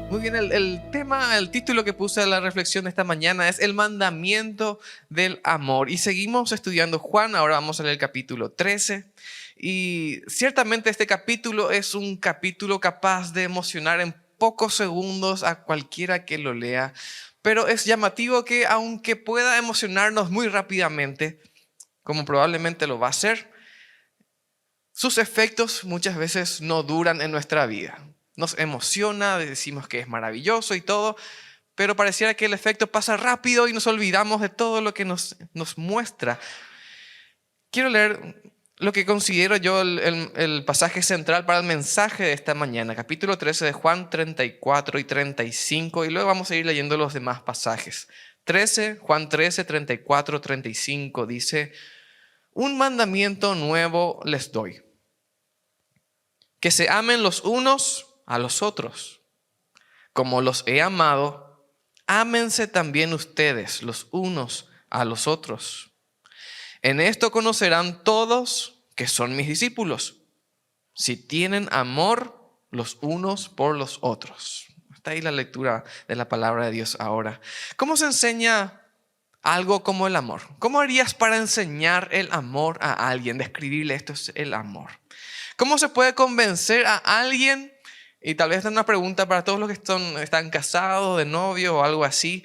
Muy bien, el tema, el título que puse a la reflexión de esta mañana es el mandamiento del amor. Y seguimos estudiando Juan, ahora vamos a leer el capítulo 13. Y ciertamente este capítulo es un capítulo capaz de emocionar en pocos segundos a cualquiera que lo lea. Pero es llamativo que aunque pueda emocionarnos muy rápidamente, como probablemente lo va a hacer, sus efectos muchas veces no duran en nuestra vida. Nos emociona, decimos que es maravilloso y todo, pero pareciera que el efecto pasa rápido y nos olvidamos de todo lo que nos muestra. Quiero leer lo que considero yo el pasaje central para el mensaje de esta mañana, capítulo 13 de Juan 34 y 35, y luego vamos a ir leyendo los demás pasajes. Juan 13, 34, 35 dice: un mandamiento nuevo les doy, que se amen los unos a los otros. Como los he amado, ámense también ustedes los unos a los otros. En esto conocerán todos que son mis discípulos, si tienen amor los unos por los otros. Está ahí la lectura de la palabra de Dios ahora. ¿Cómo se enseña algo como el amor? ¿Cómo harías para enseñar el amor a alguien? Describirle esto es el amor. ¿Cómo se puede convencer a alguien? Y tal vez esta es una pregunta para todos los que están casados, de novio o algo así,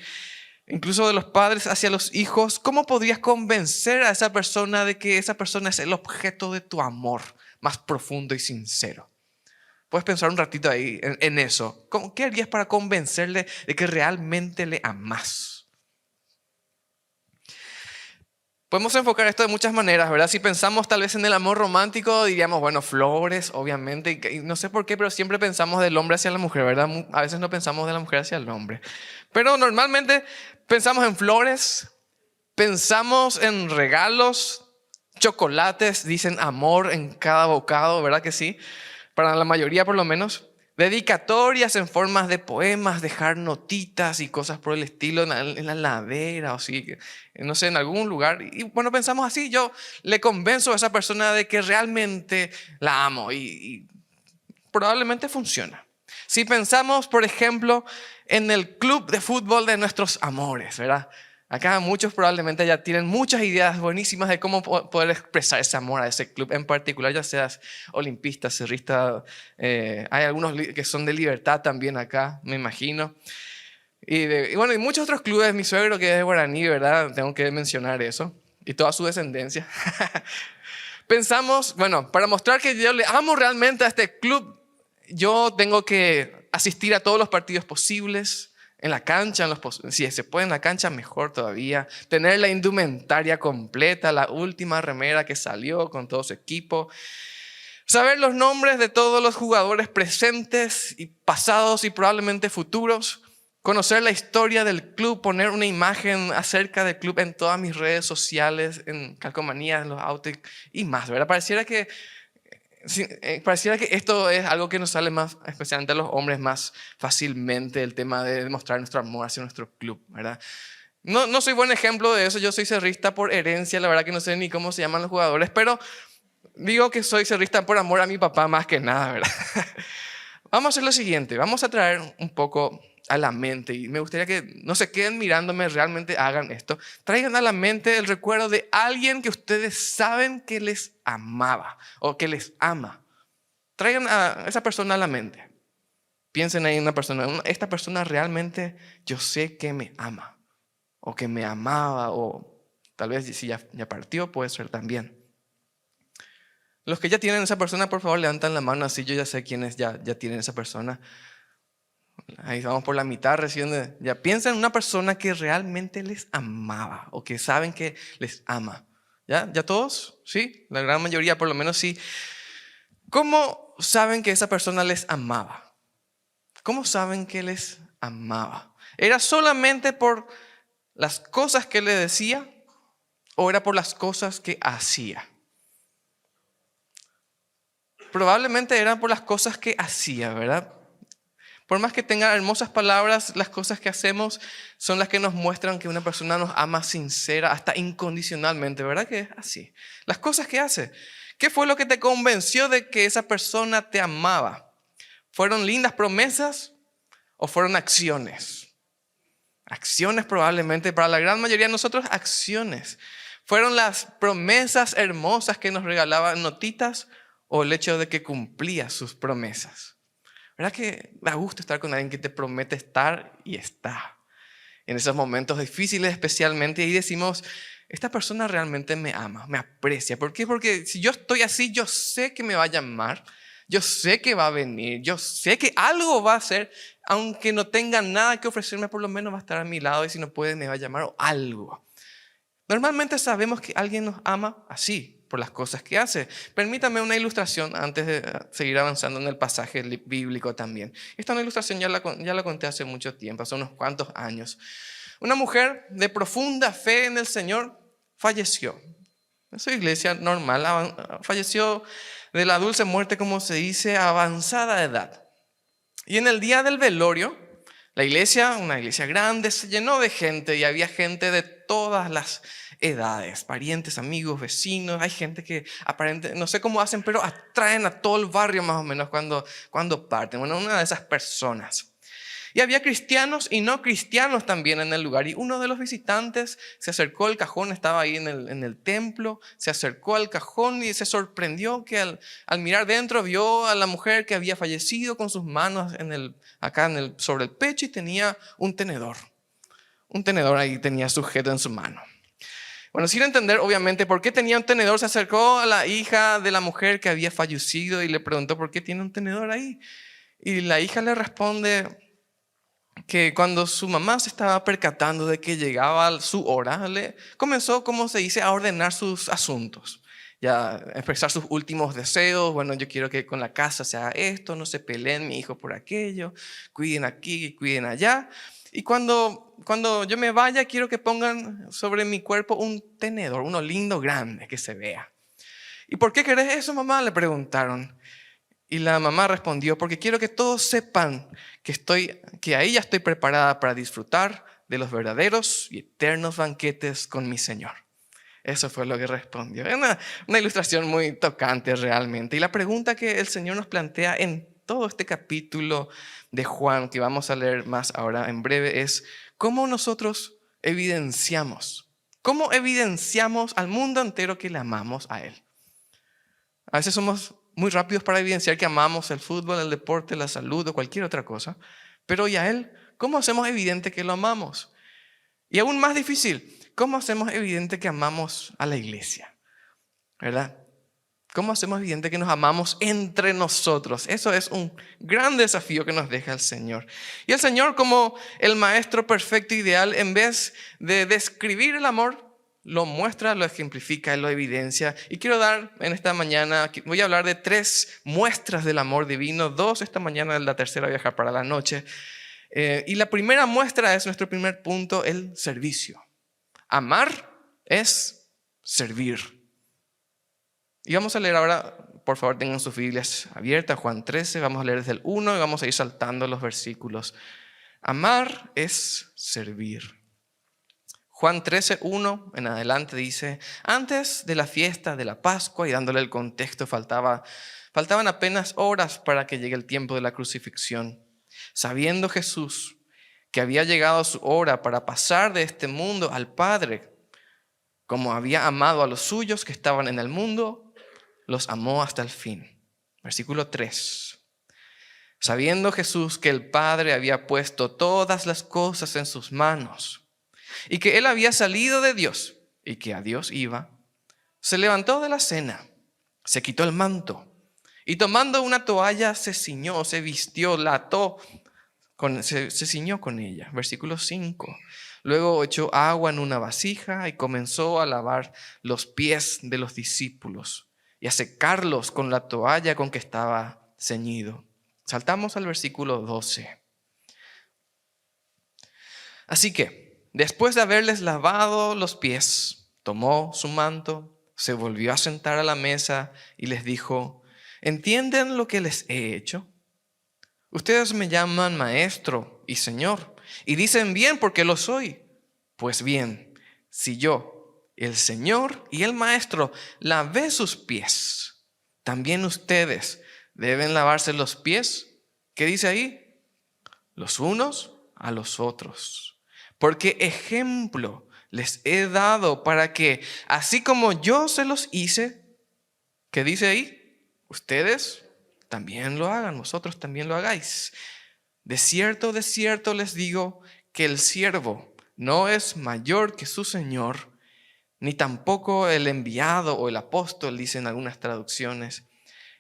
incluso de los padres hacia los hijos. ¿Cómo podrías convencer a esa persona de que esa persona es el objeto de tu amor más profundo y sincero? Puedes pensar un ratito ahí en eso. ¿Qué harías para convencerle de que realmente le amas? Podemos enfocar esto de muchas maneras, ¿verdad? Si pensamos tal vez en el amor romántico, diríamos, bueno, flores, obviamente. Y no sé por qué, pero siempre pensamos del hombre hacia la mujer, ¿verdad? A veces no pensamos de la mujer hacia el hombre. Pero normalmente pensamos en flores, pensamos en regalos, chocolates, dicen amor en cada bocado, ¿verdad que sí? Para la mayoría por lo menos. Dedicatorias en formas de poemas, dejar notitas y cosas por el estilo en la ladera o así, no sé, en algún lugar. Y bueno, pensamos así, yo le convenzo a esa persona de que realmente la amo y probablemente funciona. Si pensamos, por ejemplo, en el club de fútbol de nuestros amores, ¿verdad? Acá muchos probablemente ya tienen muchas ideas buenísimas de cómo poder expresar ese amor a ese club en particular, ya seas olimpista, cerrista, hay algunos que son de Libertad también acá, me imagino. Y bueno, y muchos otros clubes, mi suegro que es de guaraní, ¿verdad? Tengo que mencionar eso, y toda su descendencia. Pensamos, bueno, para mostrar que yo le amo realmente a este club, yo tengo que asistir a todos los partidos posibles, en la cancha, si se puede en la cancha, mejor todavía. Tener la indumentaria completa, la última remera que salió con todo su equipo. Saber los nombres de todos los jugadores presentes y pasados y probablemente futuros. Conocer la historia del club, poner una imagen acerca del club en todas mis redes sociales, en calcomanías, en los autos y más, ¿verdad? Pareciera que esto es algo que nos sale más, especialmente a los hombres, más fácilmente, el tema de demostrar nuestro amor hacia nuestro club, ¿verdad? No soy buen ejemplo de eso, yo soy cerrista por herencia, la verdad que no sé ni cómo se llaman los jugadores, pero digo que soy cerrista por amor a mi papá más que nada, ¿verdad? Vamos a hacer lo siguiente, vamos a traer un poco a la mente, y me gustaría que no se queden mirándome, realmente hagan esto. Traigan a la mente el recuerdo de alguien que ustedes saben que les amaba o que les ama. Traigan a esa persona a la mente. Piensen ahí en una persona. Esta persona realmente yo sé que me ama o que me amaba, o tal vez si ya partió puede ser también. Los que ya tienen esa persona, por favor, levantan la mano, así yo ya sé quiénes ya tienen esa persona. Ahí vamos por la mitad recién. Ya piensa en una persona que realmente les amaba o que saben que les ama. ¿Ya todos? ¿Sí? La gran mayoría por lo menos sí. ¿Cómo saben que esa persona les amaba? ¿Cómo saben que les amaba? ¿Era solamente por las cosas que le decía o era por las cosas que hacía? Probablemente eran por las cosas que hacía, ¿verdad? Por más que tenga hermosas palabras, las cosas que hacemos son las que nos muestran que una persona nos ama sincera, hasta incondicionalmente, ¿verdad que es así? Las cosas que hace. ¿Qué fue lo que te convenció de que esa persona te amaba? ¿Fueron lindas promesas ¿O fueron acciones? Acciones probablemente, para la gran mayoría de nosotros, acciones. ¿Fueron las promesas hermosas que nos regalaban notitas o el hecho de que cumplía sus promesas? ¿Verdad que da gusto estar con alguien que te promete estar y está? En esos momentos difíciles especialmente, y decimos, esta persona realmente me ama, me aprecia. ¿Por qué? Porque si yo estoy así, yo sé que me va a llamar, yo sé que va a venir, yo sé que algo va a hacer, aunque no tenga nada que ofrecerme, por lo menos va a estar a mi lado y si no puede me va a llamar o algo. Normalmente sabemos que alguien nos ama así, por las cosas que hace. Permítame una ilustración antes de seguir avanzando en el pasaje bíblico también. Esta es una ilustración, ya la conté hace mucho tiempo, hace unos cuantos años. Una mujer de profunda fe en el Señor falleció. En su iglesia normal, falleció de la dulce muerte, como se dice, a avanzada edad. Y en el día del velorio, la iglesia, una iglesia grande, se llenó de gente y había gente de todas las edades, parientes, amigos, vecinos. Hay gente que aparentemente, no sé cómo hacen, pero atraen a todo el barrio más o menos cuando parten. Bueno, una de esas personas. Y había cristianos y no cristianos también en el lugar. Y uno de los visitantes se acercó al cajón, estaba ahí en el templo, se acercó al cajón y se sorprendió que al mirar dentro vio a la mujer que había fallecido con sus manos sobre el pecho y tenía un tenedor. Un tenedor ahí tenía sujeto en su mano. Bueno, sin entender obviamente por qué tenía un tenedor, se acercó a la hija de la mujer que había fallecido y le preguntó por qué tiene un tenedor ahí. Y la hija le responde que cuando su mamá se estaba percatando de que llegaba su hora, comenzó, como se dice, a ordenar sus asuntos. Ya expresar sus últimos deseos. Bueno, yo quiero que con la casa se haga esto, no se peleen mi hijo por aquello, cuiden aquí y cuiden allá. Y cuando yo me vaya, quiero que pongan sobre mi cuerpo un tenedor, uno lindo, grande, que se vea. ¿Y por qué querés eso, mamá?, le preguntaron. Y la mamá respondió, porque quiero que todos sepan que ahí ya estoy preparada para disfrutar de los verdaderos y eternos banquetes con mi Señor. Eso fue lo que respondió. Es una ilustración muy tocante realmente. Y la pregunta que el Señor nos plantea en todo este capítulo de Juan, que vamos a leer más ahora en breve, es cómo nosotros evidenciamos al mundo entero que le amamos a Él. A veces somos muy rápidos para evidenciar que amamos el fútbol, el deporte, la salud o cualquier otra cosa. Pero ¿y a Él? ¿Cómo hacemos evidente que lo amamos? Y aún más difícil, ¿cómo hacemos evidente que amamos a la iglesia? ¿Verdad? ¿Cómo hacemos evidente que nos amamos entre nosotros? Eso es un gran desafío que nos deja el Señor. Y el Señor, como el maestro perfecto ideal, en vez de describir el amor, lo muestra, lo ejemplifica, lo evidencia. Y quiero dar en esta mañana, voy a hablar de 3 muestras del amor divino, 2 esta mañana, la tercera viajar para la noche. Y la primera muestra es nuestro primer punto, el servicio. Amar es servir. Y vamos a leer ahora, por favor tengan sus Biblias abiertas, Juan 13, vamos a leer desde el 1 y vamos a ir saltando los versículos. Amar es servir. Juan 13, 1 en adelante dice, antes de la fiesta de la Pascua, y dándole el contexto, faltaban apenas horas para que llegue el tiempo de la crucifixión. Sabiendo Jesús que había llegado su hora para pasar de este mundo al Padre, como había amado a los suyos que estaban en el mundo, los amó hasta el fin. Versículo 3. Sabiendo Jesús que el Padre había puesto todas las cosas en sus manos y que Él había salido de Dios y que a Dios iba, se levantó de la cena, se quitó el manto y tomando una toalla se ciñó, se vistió, la ató, se ciñó con ella. Versículo 5. Luego echó agua en una vasija y comenzó a lavar los pies de los discípulos y a secarlos con la toalla con que estaba ceñido. Saltamos al versículo 12. Así que, después de haberles lavado los pies, tomó su manto, se volvió a sentar a la mesa y les dijo, ¿entienden lo que les he hecho? Ustedes me llaman maestro y señor y dicen bien porque lo soy. Pues bien, si yo, el Señor y el Maestro, lavé sus pies, también ustedes deben lavarse los pies. ¿Qué dice ahí? los unos a los otros. Porque ejemplo les he dado para que, así como yo se los hice, ¿qué dice ahí? Ustedes también lo hagan, vosotros también lo hagáis. De cierto les digo que el siervo no es mayor que su señor, ni tampoco el enviado o el apóstol, dicen algunas traducciones,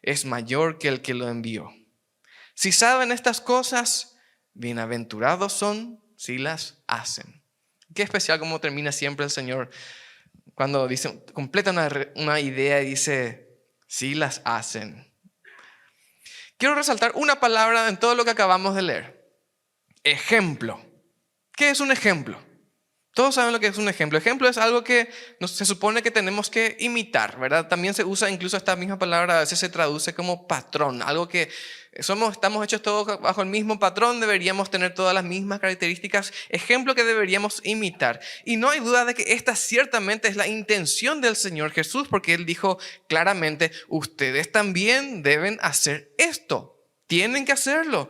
es mayor que el que lo envió. Si saben estas cosas, bienaventurados son si las hacen. Qué especial como termina siempre el Señor cuando dice, completa una idea y dice, si las hacen. Quiero resaltar una palabra en todo lo que acabamos de leer. Ejemplo. ¿Qué es un ejemplo? Todos saben lo que es un ejemplo. Ejemplo es algo que se supone que tenemos que imitar, ¿verdad? También se usa incluso esta misma palabra, a veces se traduce como patrón. Algo que estamos hechos todos bajo el mismo patrón, deberíamos tener todas las mismas características. Ejemplo que deberíamos imitar. Y no hay duda de que esta ciertamente es la intención del Señor Jesús, porque Él dijo claramente, ustedes también deben hacer esto. Tienen que hacerlo.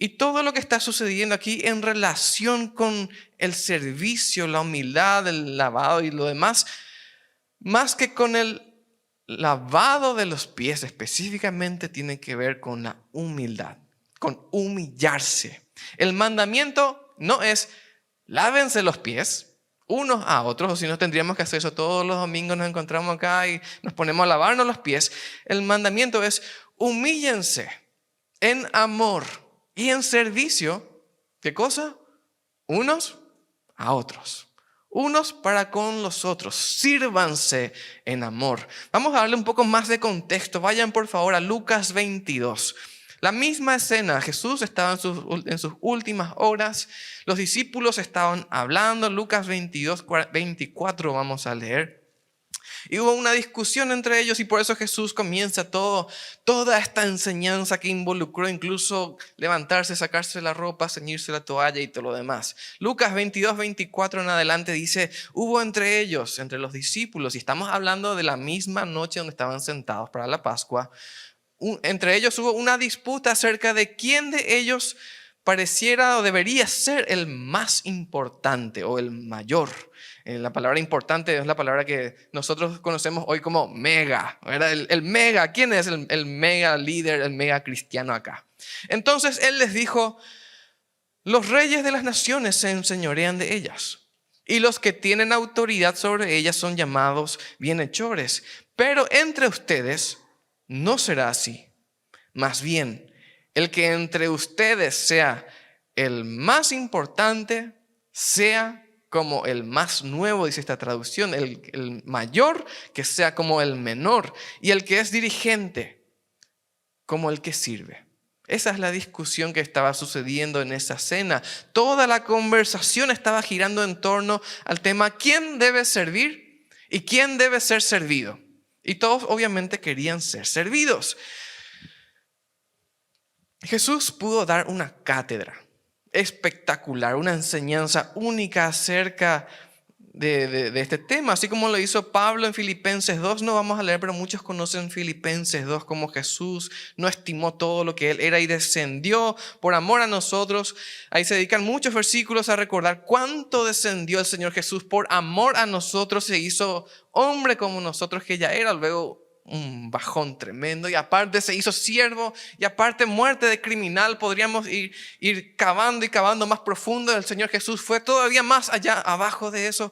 Y todo lo que está sucediendo aquí en relación con el servicio, la humildad, el lavado y lo demás, más que con el lavado de los pies específicamente, tiene que ver con la humildad, con humillarse. El mandamiento no es lávense los pies unos a otros, o si no tendríamos que hacer eso todos los domingos, nos encontramos acá y nos ponemos a lavarnos los pies. El mandamiento es humíllense en amor. Y en servicio, ¿qué cosa? Unos a otros. Unos para con los otros. Sírvanse en amor. Vamos a darle un poco más de contexto. Vayan por favor a Lucas 22. La misma escena. Jesús estaba en sus últimas horas. Los discípulos estaban hablando. Lucas 22, 24 vamos a leer. Y hubo una discusión entre ellos y por eso Jesús comienza toda esta enseñanza que involucró incluso levantarse, sacarse la ropa, ceñirse la toalla y todo lo demás. Lucas 22, 24 en adelante dice, hubo entre ellos, entre los discípulos, y estamos hablando de la misma noche donde estaban sentados para la Pascua, entre ellos hubo una disputa acerca de quién de ellos pareciera o debería ser el más importante o el mayor. La palabra importante es la palabra que nosotros conocemos hoy como mega, ¿verdad? El mega, ¿quién es el mega líder, el mega cristiano acá? Entonces él les dijo, los reyes de las naciones se enseñorean de ellas y los que tienen autoridad sobre ellas son llamados bienhechores. Pero entre ustedes no será así. Más bien, el que entre ustedes sea el más importante, sea como el más nuevo, dice esta traducción, el mayor que sea como el menor, y el que es dirigente como el que sirve. Esa es la discusión que estaba sucediendo en esa cena. Toda la conversación estaba girando en torno al tema ¿quién debe servir y quién debe ser servido? Y todos obviamente querían ser servidos. Jesús pudo dar una cátedra espectacular, una enseñanza única acerca de este tema, así como lo hizo Pablo en Filipenses 2, no vamos a leer, pero muchos conocen Filipenses 2 como Jesús no estimó todo lo que Él era y descendió por amor a nosotros. Ahí se dedican muchos versículos a recordar cuánto descendió el Señor Jesús por amor a nosotros, se hizo hombre como nosotros que ya era, luego un bajón tremendo y aparte se hizo siervo y aparte muerte de criminal. Podríamos ir cavando y cavando más profundo. El Señor Jesús fue todavía más allá, abajo de eso.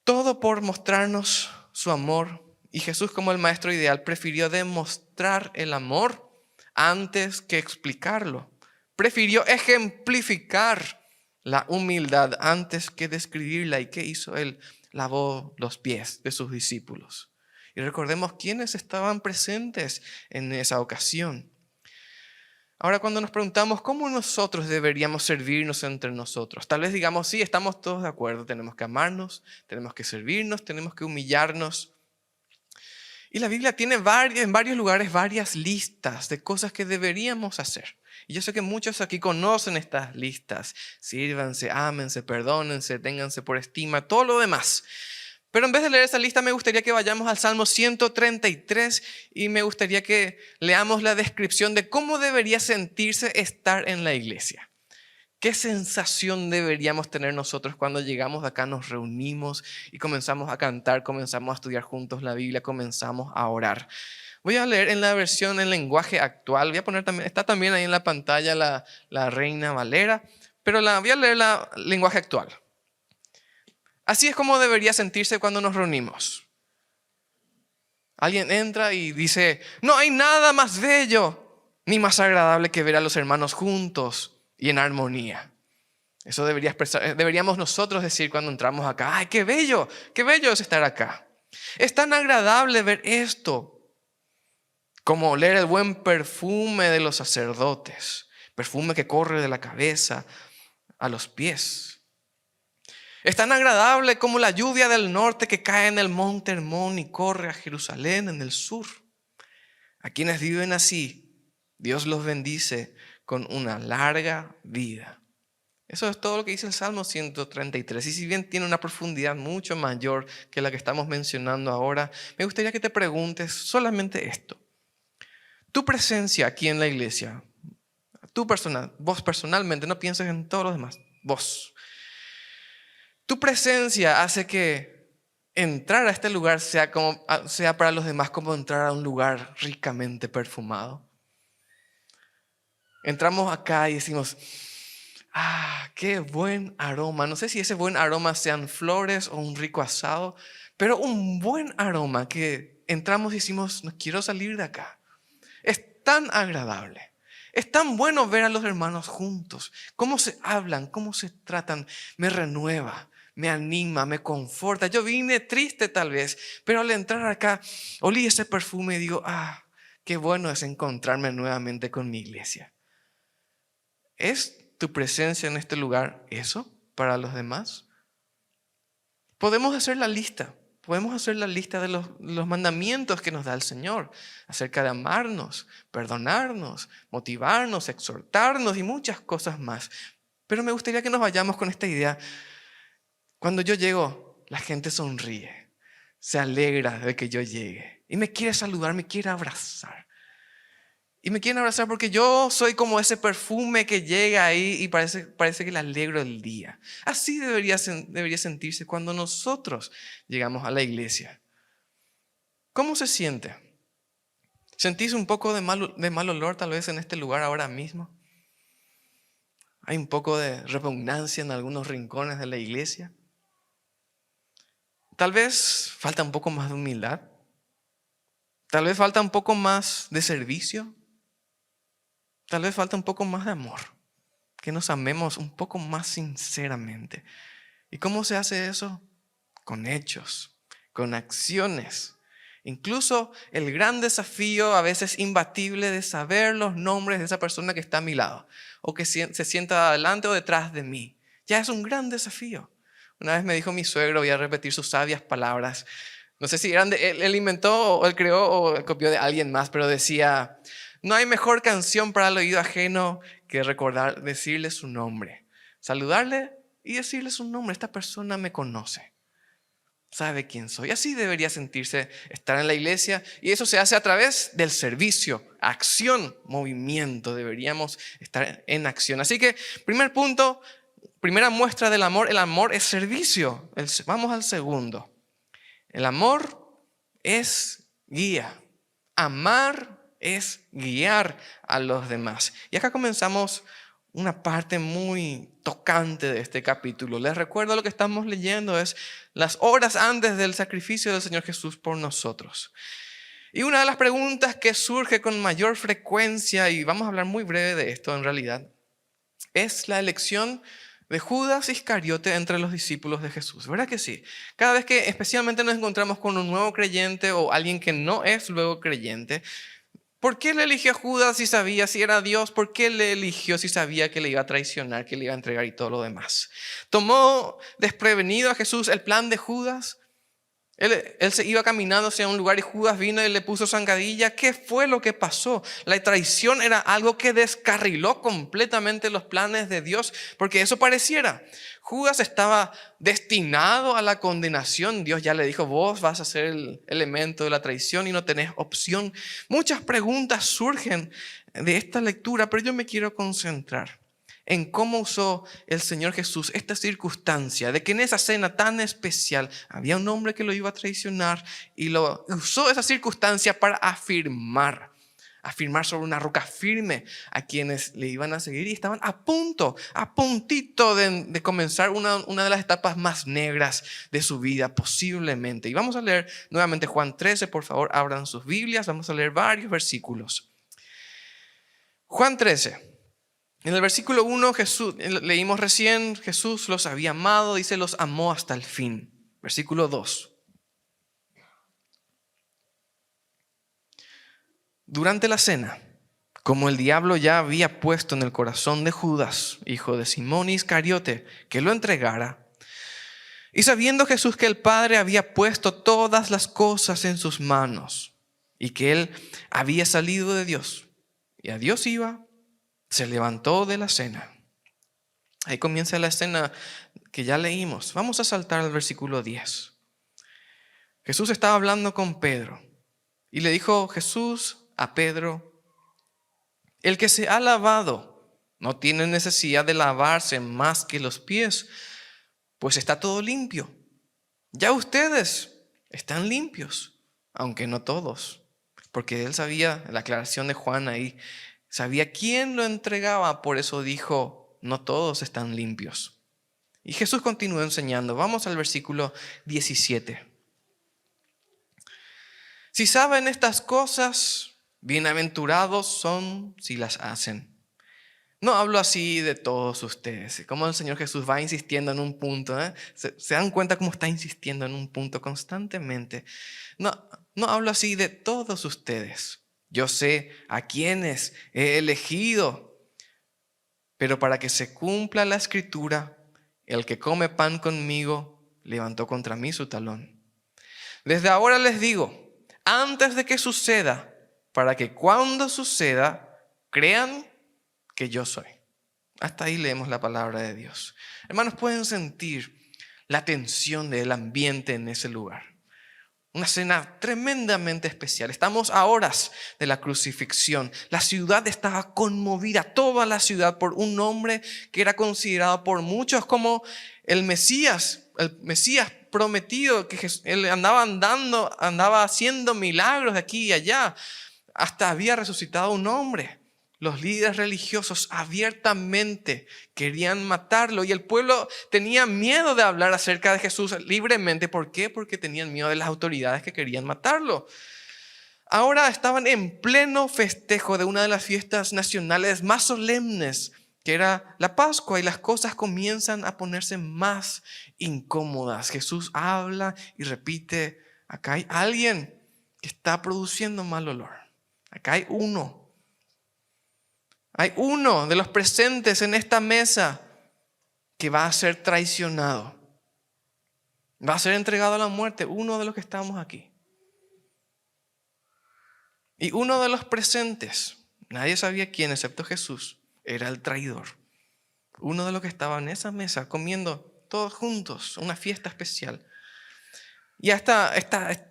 Todo por mostrarnos su amor. Y Jesús, como el maestro ideal, prefirió demostrar el amor antes que explicarlo. Prefirió ejemplificar la humildad antes que describirla. ¿Y qué hizo Él? Lavó los pies de sus discípulos. Y recordemos quiénes estaban presentes en esa ocasión. Ahora, cuando nos preguntamos cómo nosotros deberíamos servirnos entre nosotros, tal vez digamos, sí, estamos todos de acuerdo, tenemos que amarnos, tenemos que servirnos, tenemos que humillarnos. Y la Biblia tiene en varios lugares varias listas de cosas que deberíamos hacer. Y yo sé que muchos aquí conocen estas listas. Sírvanse, ámense, perdónense, ténganse por estima, todo lo demás. Pero en vez de leer esa lista, me gustaría que vayamos al Salmo 133 y me gustaría que leamos la descripción de cómo debería sentirse estar en la iglesia. ¿Qué sensación deberíamos tener nosotros cuando llegamos de acá, nos reunimos y comenzamos a cantar, comenzamos a estudiar juntos la Biblia, comenzamos a orar? Voy a leer en la versión en lenguaje actual. Voy a poner también, está también ahí en la pantalla la Reina Valera, pero voy a leer la lenguaje actual. Así es como debería sentirse cuando nos reunimos. Alguien entra y dice, no hay nada más bello ni más agradable que ver a los hermanos juntos y en armonía. Eso deberíamos nosotros decir cuando entramos acá. ¡Ay, qué bello es estar acá! Es tan agradable ver esto, como oler el buen perfume de los sacerdotes, perfume que corre de la cabeza a los pies. Es tan agradable como la lluvia del norte que cae en el monte Hermón y corre a Jerusalén en el sur. A quienes viven así, Dios los bendice con una larga vida. Eso es todo lo que dice el Salmo 133. Y si bien tiene una profundidad mucho mayor que la que estamos mencionando ahora, me gustaría que te preguntes solamente esto. Tu presencia aquí en la iglesia, vos personalmente, no pienses en todos los demás, vos. Tu presencia hace que entrar a este lugar sea para los demás como entrar a un lugar ricamente perfumado. Entramos acá y decimos, qué buen aroma. No sé si ese buen aroma sean flores o un rico asado, pero un buen aroma que entramos y decimos, no quiero salir de acá. Es tan agradable. Es tan bueno ver a los hermanos juntos. Cómo se hablan, cómo se tratan, me renueva. Me anima, me conforta. Yo vine triste tal vez, pero al entrar acá, olí ese perfume y digo, qué bueno es encontrarme nuevamente con mi iglesia. ¿Es tu presencia en este lugar eso para los demás? Podemos hacer la lista. Podemos hacer la lista de los mandamientos que nos da el Señor acerca de amarnos, perdonarnos, motivarnos, exhortarnos y muchas cosas más. Pero me gustaría que nos vayamos con esta idea. Cuando yo llego, la gente sonríe, se alegra de que yo llegue y me quiere saludar, me quiere abrazar. Y me quieren abrazar porque yo soy como ese perfume que llega ahí y parece que le alegro el día. Así debería sentirse cuando nosotros llegamos a la iglesia. ¿Cómo se siente? ¿Sentís un poco de mal olor tal vez en este lugar ahora mismo? ¿Hay un poco de repugnancia en algunos rincones de la iglesia? Tal vez falta un poco más de humildad. Tal vez falta un poco más de servicio. Tal vez falta un poco más de amor. Que nos amemos un poco más sinceramente. ¿Y cómo se hace eso? Con hechos, con acciones. Incluso el gran desafío, a veces imbatible, de saber los nombres de esa persona que está a mi lado. O que se sienta adelante o detrás de mí. Ya es un gran desafío. Una vez me dijo mi suegro, voy a repetir sus sabias palabras. No sé si eran él inventó o él creó o copió de alguien más, pero decía, no hay mejor canción para el oído ajeno que decirle su nombre. Saludarle y decirle su nombre. Esta persona me conoce, sabe quién soy. Así debería sentirse estar en la iglesia. Y eso se hace a través del servicio, acción, movimiento. Deberíamos estar en acción. Así que, primer punto, primera muestra del amor, el amor es servicio. Vamos al segundo. El amor es guía. Amar es guiar a los demás. Y acá comenzamos una parte muy tocante de este capítulo. Les recuerdo lo que estamos leyendo es las horas antes del sacrificio del Señor Jesús por nosotros. Y una de las preguntas que surge con mayor frecuencia, y vamos a hablar muy breve de esto en realidad, es la elección de Judas Iscariote entre los discípulos de Jesús. ¿Verdad que sí? Cada vez que especialmente nos encontramos con un nuevo creyente o alguien que no es luego creyente, ¿por qué le eligió a Judas si sabía si era Dios? ¿Por qué le eligió si sabía que le iba a traicionar, que le iba a entregar y todo lo demás? ¿Tomó desprevenido a Jesús el plan de Judas? Él se iba caminando hacia un lugar y Judas vino y le puso zancadilla. ¿Qué fue lo que pasó? La traición era algo que descarriló completamente los planes de Dios, porque eso pareciera. Judas estaba destinado a la condenación. Dios ya le dijo, vos vas a ser el elemento de la traición y no tenés opción. Muchas preguntas surgen de esta lectura, pero yo me quiero concentrar en cómo usó el Señor Jesús esta circunstancia de que en esa cena tan especial había un hombre que lo iba a traicionar y lo usó esa circunstancia para afirmar sobre una roca firme a quienes le iban a seguir y estaban a puntito de comenzar una de las etapas más negras de su vida posiblemente. Y vamos a leer nuevamente Juan 13, por favor, abran sus Biblias, vamos a leer varios versículos. Juan 13. En el versículo 1, leímos recién, Jesús los había amado, dice, los amó hasta el fin. Versículo 2. Durante la cena, como el diablo ya había puesto en el corazón de Judas, hijo de Simón Iscariote, que lo entregara, y sabiendo Jesús que el Padre había puesto todas las cosas en sus manos, y que él había salido de Dios, y a Dios iba, se levantó de la cena. Ahí comienza la escena que ya leímos. Vamos a saltar al versículo 10. Jesús estaba hablando con Pedro y le dijo Jesús a Pedro, el que se ha lavado no tiene necesidad de lavarse más que los pies, pues está todo limpio. Ya ustedes están limpios, aunque no todos, porque él sabía, la aclaración de Juan ahí, sabía quién lo entregaba, por eso dijo, no todos están limpios. Y Jesús continuó enseñando. Vamos al versículo 17. Si saben estas cosas, bienaventurados son si las hacen. No hablo así de todos ustedes. Como el Señor Jesús va insistiendo en un punto. ¿Se dan cuenta cómo está insistiendo en un punto constantemente? No hablo así de todos ustedes. Yo sé a quienes he elegido, pero para que se cumpla la escritura, el que come pan conmigo levantó contra mí su talón. Desde ahora les digo, antes de que suceda, para que cuando suceda, crean que yo soy. Hasta ahí leemos la palabra de Dios. Hermanos, pueden sentir la tensión del ambiente en ese lugar. Una cena tremendamente especial. Estamos a horas de la crucifixión. La ciudad estaba conmovida, toda la ciudad, por un hombre que era considerado por muchos como el Mesías prometido, que él andaba haciendo milagros de aquí y allá. Hasta había resucitado un hombre. Los líderes religiosos abiertamente querían matarlo y el pueblo tenía miedo de hablar acerca de Jesús libremente. ¿Por qué? Porque tenían miedo de las autoridades que querían matarlo. Ahora estaban en pleno festejo de una de las fiestas nacionales más solemnes, que era la Pascua, y las cosas comienzan a ponerse más incómodas. Jesús habla y repite, acá hay alguien que está produciendo mal olor. Acá hay uno de los presentes en esta mesa que va a ser traicionado. Va a ser entregado a la muerte, uno de los que estamos aquí. Y uno de los presentes, nadie sabía quién excepto Jesús, era el traidor. Uno de los que estaba en esa mesa comiendo todos juntos, una fiesta especial. Y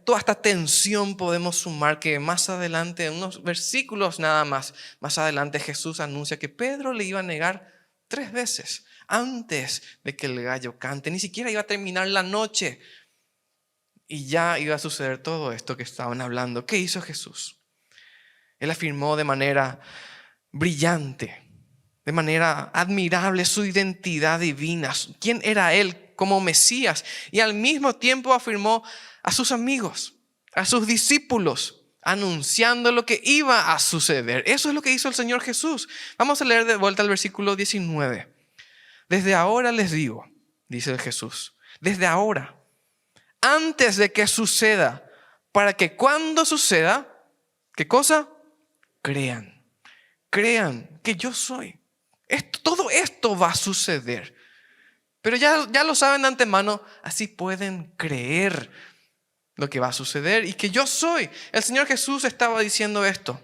toda esta tensión podemos sumar que más adelante, en unos versículos nada más adelante Jesús anuncia que Pedro le iba a negar 3 veces antes de que el gallo cante. Ni siquiera iba a terminar la noche y ya iba a suceder todo esto que estaban hablando. ¿Qué hizo Jesús? Él afirmó de manera brillante, de manera admirable su identidad divina. ¿Quién era él como Mesías? Y al mismo tiempo afirmó a sus amigos, a sus discípulos, anunciando lo que iba a suceder. Eso es lo que hizo el Señor Jesús. Vamos a leer de vuelta el versículo 19. Desde ahora les digo, dice Jesús, desde ahora, antes de que suceda, para que cuando suceda, ¿qué cosa? Crean que yo soy. Todo esto va a suceder. Pero ya lo saben de antemano, así pueden creer lo que va a suceder y que yo soy. El Señor Jesús estaba diciendo esto.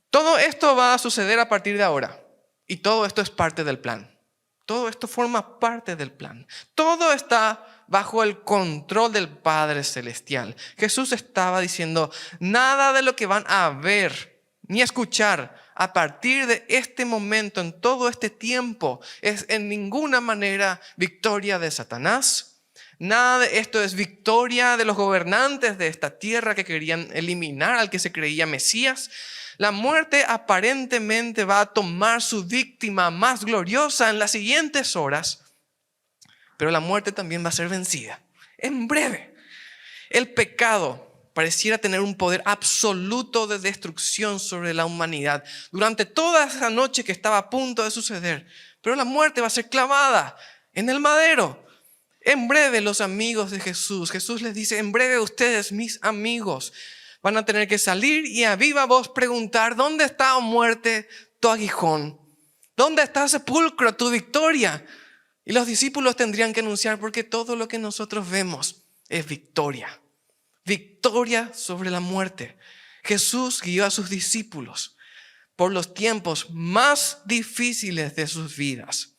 Todo esto va a suceder a partir de ahora. Y todo esto es parte del plan. Todo esto forma parte del plan. Todo está bajo el control del Padre Celestial. Jesús estaba diciendo, nada de lo que van a ver ni escuchar a partir de este momento, en todo este tiempo, es en ninguna manera victoria de Satanás. Nada de esto es victoria de los gobernantes de esta tierra que querían eliminar al que se creía Mesías. La muerte aparentemente va a tomar su víctima más gloriosa en las siguientes horas, pero la muerte también va a ser vencida en breve. El pecado pareciera tener un poder absoluto de destrucción sobre la humanidad durante toda esa noche que estaba a punto de suceder, pero la muerte va a ser clavada en el madero. En breve los amigos de Jesús les dice, en breve ustedes, mis amigos, van a tener que salir y a viva voz preguntar, ¿dónde está, oh muerte, tu aguijón? ¿Dónde está, sepulcro, tu victoria? Y los discípulos tendrían que anunciar, porque todo lo que nosotros vemos es victoria. Victoria sobre la muerte. Jesús guió a sus discípulos por los tiempos más difíciles de sus vidas,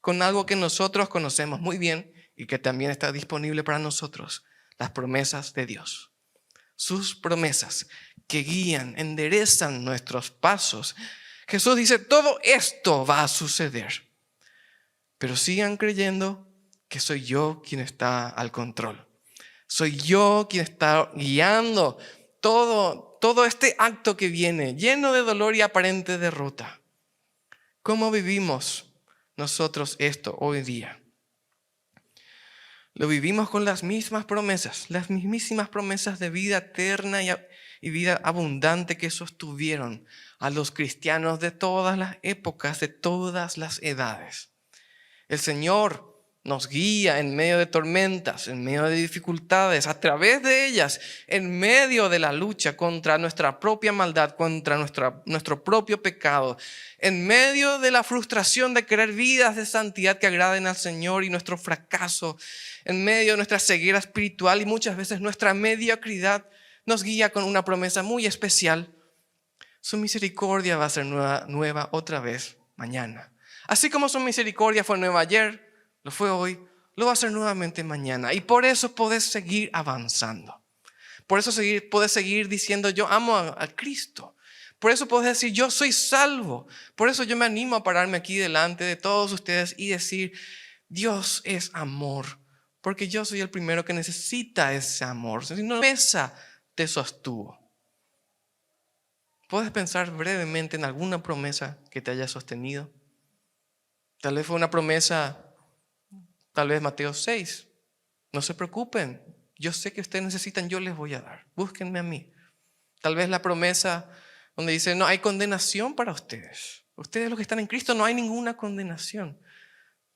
con algo que nosotros conocemos muy bien y que también está disponible para nosotros, las promesas de Dios. Sus promesas que guían, enderezan nuestros pasos. Jesús dice, todo esto va a suceder, pero sigan creyendo que soy yo quien está al control. Soy yo quien está guiando todo este acto que viene, lleno de dolor y aparente derrota. ¿Cómo vivimos nosotros esto hoy día? Lo vivimos con las mismas promesas, las mismísimas promesas de vida eterna y vida abundante que sostuvieron a los cristianos de todas las épocas, de todas las edades. El Señor nos guía en medio de tormentas, en medio de dificultades, a través de ellas, en medio de la lucha contra nuestra propia maldad, contra nuestro propio pecado, en medio de la frustración de querer vidas de santidad que agraden al Señor y nuestro fracaso, en medio de nuestra ceguera espiritual y muchas veces nuestra mediocridad, nos guía con una promesa muy especial. Su misericordia va a ser nueva otra vez mañana. Así como su misericordia fue nueva ayer, lo fue hoy, lo va a hacer nuevamente mañana. Y por eso podés seguir avanzando. Por eso podés seguir diciendo, yo amo a Cristo. Por eso podés decir, yo soy salvo. Por eso yo me animo a pararme aquí delante de todos ustedes y decir, Dios es amor. Porque yo soy el primero que necesita ese amor. Si no, esa te sostuvo. ¿Puedes pensar brevemente en alguna promesa que te haya sostenido? Tal vez fue una promesa, tal vez Mateo 6. No se preocupen, yo sé que ustedes necesitan, yo les voy a dar. Búsquenme a mí. Tal vez la promesa donde dice, no hay condenación para ustedes. Ustedes los que están en Cristo no hay ninguna condenación.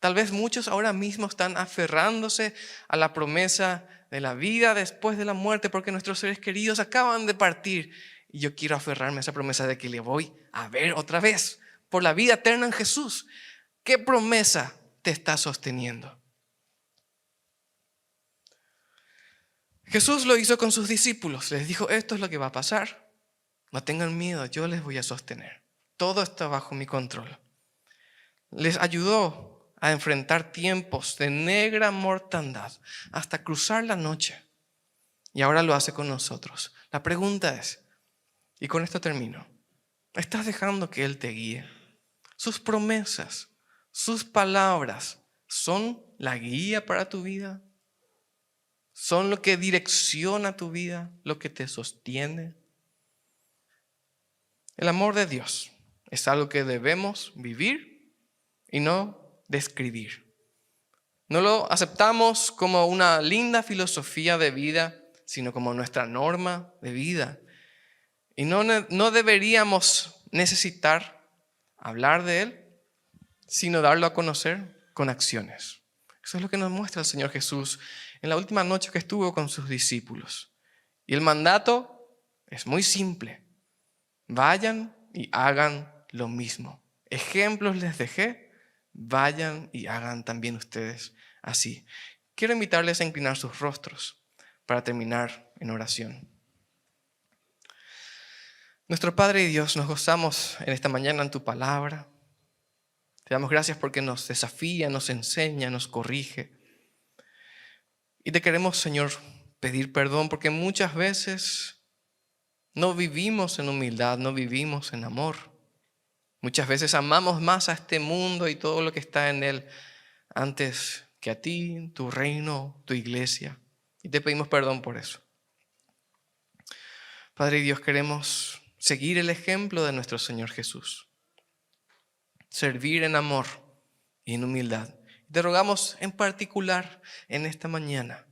Tal vez muchos ahora mismo están aferrándose a la promesa de la vida después de la muerte porque nuestros seres queridos acaban de partir. Y yo quiero aferrarme a esa promesa de que le voy a ver otra vez por la vida eterna en Jesús. ¿Qué promesa te está sosteniendo? Jesús lo hizo con sus discípulos. Les dijo, esto es lo que va a pasar. No tengan miedo, yo les voy a sostener. Todo está bajo mi control. Les ayudó a enfrentar tiempos de negra mortandad hasta cruzar la noche. Y ahora lo hace con nosotros. La pregunta es, y con esto termino, ¿estás dejando que Él te guíe? Sus promesas, sus palabras, ¿son la guía para tu vida? ¿Son lo que direcciona tu vida, lo que te sostiene? El amor de Dios es algo que debemos vivir y no describir. No lo aceptamos como una linda filosofía de vida, sino como nuestra norma de vida. Y no deberíamos necesitar hablar de Él, sino darlo a conocer con acciones. Eso es lo que nos muestra el Señor Jesús en la última noche que estuvo con sus discípulos. Y el mandato es muy simple. Vayan y hagan lo mismo. Ejemplos les dejé, vayan y hagan también ustedes así. Quiero invitarles a inclinar sus rostros para terminar en oración. Nuestro Padre y Dios, nos gozamos en esta mañana en tu palabra. Te damos gracias porque nos desafía, nos enseña, nos corrige. Y te queremos, Señor, pedir perdón porque muchas veces no vivimos en humildad, no vivimos en amor. Muchas veces amamos más a este mundo y todo lo que está en él antes que a ti, tu reino, tu iglesia. Y te pedimos perdón por eso. Padre y Dios, queremos seguir el ejemplo de nuestro Señor Jesús. Servir en amor y en humildad. Te rogamos en particular en esta mañana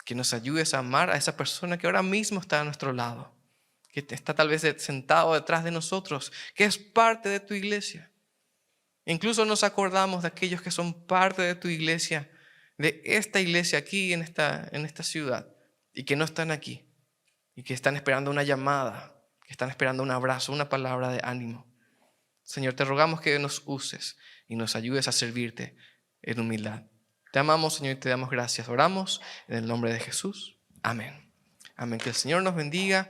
que nos ayudes a amar a esa persona que ahora mismo está a nuestro lado, que está tal vez sentado detrás de nosotros, que es parte de tu iglesia. Incluso nos acordamos de aquellos que son parte de tu iglesia, de esta iglesia aquí en esta ciudad, y que no están aquí, y que están esperando una llamada, que están esperando un abrazo, una palabra de ánimo. Señor, te rogamos que nos uses y nos ayudes a servirte en humildad. Te amamos, Señor, y te damos gracias. Oramos en el nombre de Jesús. Amén. Amén. Que el Señor nos bendiga.